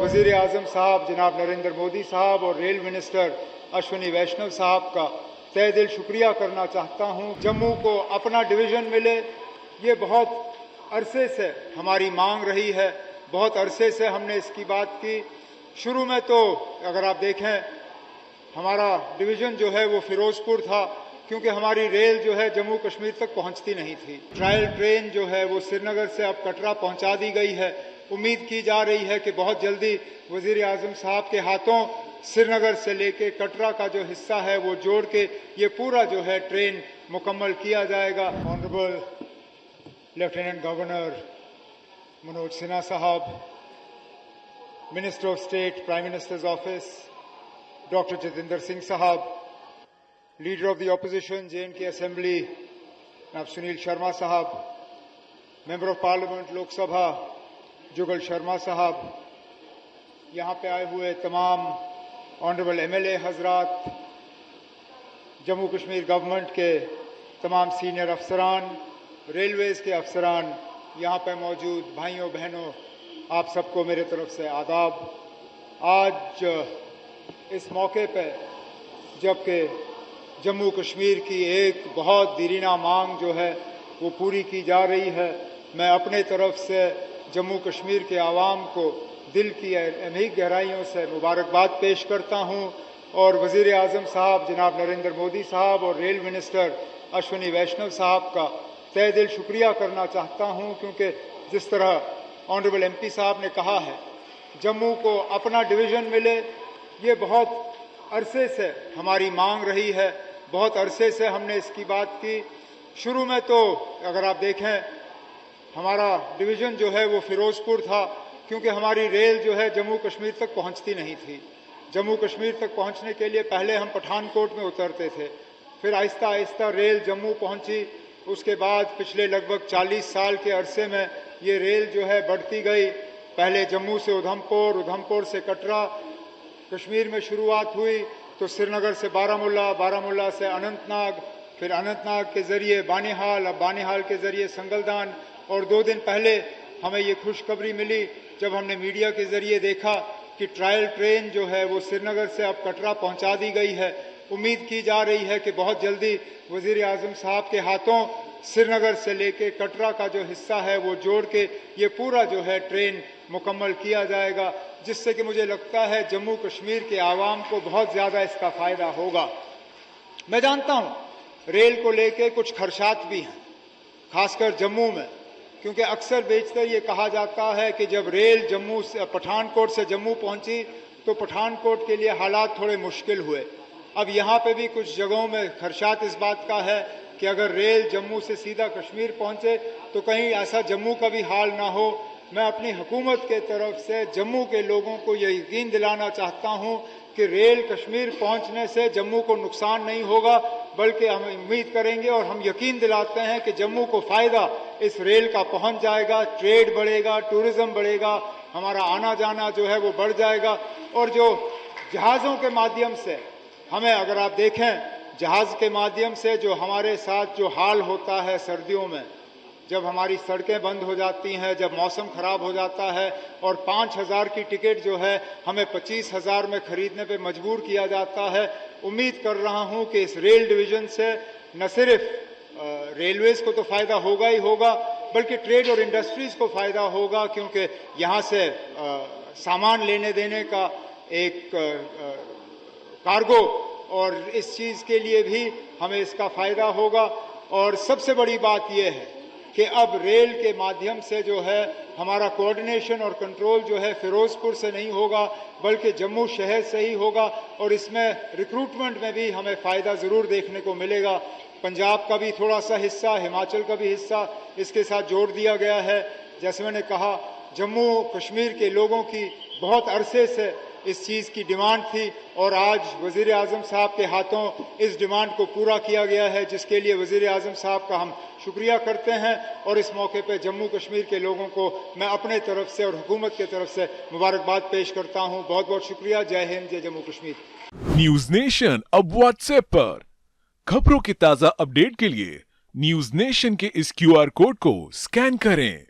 वज़ीर आज़म साहब जनाब नरेंद्र मोदी साहब और रेल मिनिस्टर अश्विनी वैष्णव साहब का तहे दिल शुक्रिया करना चाहता हूँ। जम्मू को अपना डिवीज़न मिले, ये बहुत अरसे से हमारी मांग रही है, बहुत अरसे से हमने इसकी बात की। शुरू में तो अगर आप देखें हमारा डिवीज़न जो है वो फिरोज़पुर था, क्योंकि हमारी रेल जो है जम्मू कश्मीर तक पहुंचती नहीं थी। ट्रायल ट्रेन जो है वो श्रीनगर से अब कटरा पहुंचा दी गई है। उम्मीद की जा रही है कि बहुत जल्दी वज़ीर आज़म साहब के हाथों श्रीनगर से लेके कटरा का जो हिस्सा है वो जोड़ के ये पूरा जो है ट्रेन मुकम्मल किया जाएगा। Honourable lieutenant governor Manoj Sinha साहब, minister of state prime minister's office doctor Jitendra Singh साहब, leader of the opposition J&K assembly जनाब सुनील शर्मा साहब, member of parliament Lok Sabha Jugal Sharma साहब, यहाँ पे आए हुए तमाम ऑनरेबल MLA हजरात, जम्मू कश्मीर गवर्नमेंट के तमाम सीनियर अफसरान, रेलवेज़ के अफसरान, यहाँ पे मौजूद भाइयों बहनों, आप सबको मेरे तरफ से आदाब। आज इस मौके पे जबकि जम्मू कश्मीर की एक बहुत दीरीना मांग जो है वो पूरी की जा रही है, मैं अपने तरफ से जम्मू कश्मीर के आवाम को दिल की अमीर गहराइयों से मुबारकबाद पेश करता हूँ और वज़ीर आज़म साहब जनाब नरेंद्र मोदी साहब और रेल मिनिस्टर अश्विनी वैष्णव साहब का तहे दिल शुक्रिया करना चाहता हूँ, क्योंकि जिस तरह ऑनरेबल MP साहब ने कहा है जम्मू को अपना डिवीज़न मिले, ये बहुत अरसे से हमारी मांग रही है, बहुत अरसे से हमने इसकी बात की। शुरू में तो अगर आप देखें हमारा डिवीज़न जो है वो फिरोज़पुर था, क्योंकि हमारी रेल जो है जम्मू कश्मीर तक पहुंचती नहीं थी। जम्मू कश्मीर तक पहुंचने के लिए पहले हम पठानकोट में उतरते थे, फिर आहिस्ता आहिस्ता रेल जम्मू पहुंची। उसके बाद पिछले लगभग 40 साल के अरसे में ये रेल जो है बढ़ती गई। पहले जम्मू से उधमपुर, उधमपुर से कटरा, कश्मीर में शुरुआत हुई तो श्रीनगर से बारामूला, बारामूला से अनंतनाग, फिर अनंतनाग के ज़रिए बानिहाल, अब बानिहाल के ज़रिए संगलदान। और 2 दिन पहले हमें ये खुशखबरी मिली जब हमने मीडिया के ज़रिए देखा कि ट्रायल ट्रेन जो है वो श्रीनगर से अब कटरा पहुंचा दी गई है। उम्मीद की जा रही है कि बहुत जल्दी वज़ीर आज़म साहब के हाथों श्रीनगर से लेके कटरा का जो हिस्सा है वो जोड़ के ये पूरा जो है ट्रेन मुकम्मल किया जाएगा, जिससे कि मुझे लगता है जम्मू कश्मीर के आवाम को बहुत ज़्यादा इसका फ़ायदा होगा। मैं जानता हूँ रेल को लेके कुछ खदशात भी हैं, खासकर जम्मू में, क्योंकि अक्सर बेशतर ये कहा जाता है कि जब रेल जम्मू से पठानकोट से जम्मू पहुंची तो पठानकोट के लिए हालात थोड़े मुश्किल हुए। अब यहाँ पे भी कुछ जगहों में खदशात इस बात का है कि अगर रेल जम्मू से सीधा कश्मीर पहुंचे तो कहीं ऐसा जम्मू का भी हाल ना हो। मैं अपनी हुकूमत के तरफ से जम्मू के लोगों को ये यकीन दिलाना चाहता हूँ कि रेल कश्मीर पहुंचने से जम्मू को नुकसान नहीं होगा, बल्कि हम उम्मीद करेंगे और हम यकीन दिलाते हैं कि जम्मू को फ़ायदा इस रेल का पहुंच जाएगा। ट्रेड बढ़ेगा, टूरिज़्म बढ़ेगा, हमारा आना जाना जो है वो बढ़ जाएगा। और जो जहाज़ों के माध्यम से हमें, अगर आप देखें जहाज़ के माध्यम से जो हमारे साथ जो हाल होता है सर्दियों में, जब हमारी सड़कें बंद हो जाती हैं, जब मौसम ख़राब हो जाता है और 5,000 की टिकट जो है हमें 25,000 में ख़रीदने पे मजबूर किया जाता है। उम्मीद कर रहा हूं कि इस रेल डिवीज़न से न सिर्फ रेलवेज़ को तो फ़ायदा होगा ही होगा, बल्कि ट्रेड और इंडस्ट्रीज़ को फ़ायदा होगा, क्योंकि यहाँ से सामान लेने देने का एक कार्गो, और इस चीज़ के लिए भी हमें इसका फ़ायदा होगा। और सबसे बड़ी बात यह है कि अब रेल के माध्यम से जो है हमारा कोऑर्डिनेशन और कंट्रोल जो है फिरोज़पुर से नहीं होगा, बल्कि जम्मू शहर से ही होगा। और इसमें रिक्रूटमेंट में भी हमें फ़ायदा ज़रूर देखने को मिलेगा। पंजाब का भी थोड़ा सा हिस्सा, हिमाचल का भी हिस्सा इसके साथ जोड़ दिया गया है। जैसे मैंने कहा, जम्मू कश्मीर के लोगों की बहुत अरसे से इस चीज़ की डिमांड थी और आज वज़ीर आज़म साहब के हाथों इस डिमांड को पूरा किया गया है, जिसके लिए वज़ीर आज़म साहब का हम शुक्रिया करते हैं। और इस मौके पर जम्मू कश्मीर के लोगों को मैं अपने तरफ से और हुकूमत की तरफ से मुबारकबाद पेश करता हूं। बहुत बहुत शुक्रिया। जय हिंद, जय जम्मू कश्मीर। न्यूज नेशन अब व्हाट्सएप पर खबरों की ताजा अपडेट के लिए न्यूज नेशन के इस QR कोड को स्कैन करें।